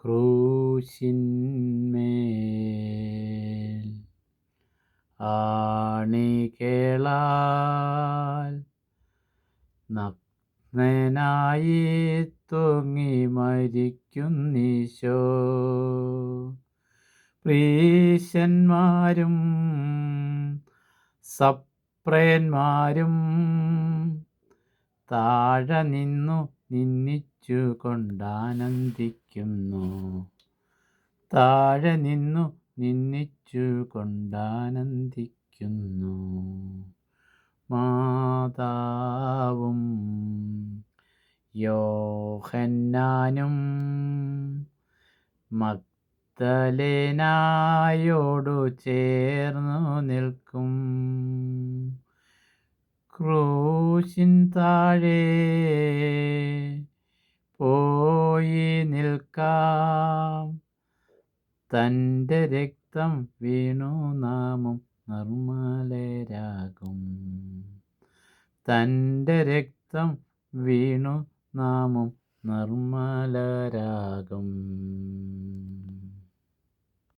ക്രൂശിന്മേൽ ആണികളാൽ നഗ്നനായി തൂങ്ങി മരിക്കുന്നീശോ. പ്രീശന്മാരും സപ്രയന്മാരും താഴെ നിന്നു നിന്ദിച്ചു കൊണ്ടാനന്ദിക്കുന്നു. താഴെ നിന്നു നിന്ദിച്ചു കൊണ്ടാനന്ദിക്കുന്നു. മാതാവും യോഹന്നാനും മഗ്ദലേനായോടു ചേർന്നു നിൽക്കും. ക്രൂശിൻ താഴെ പോയി നിൽക്കാം. തൻ്റെ രക്തം വീണു നാമും നിർമ്മലരാകും. തൻ്റെ രക്തം വീണു നാമും നിർമ്മലരാകും.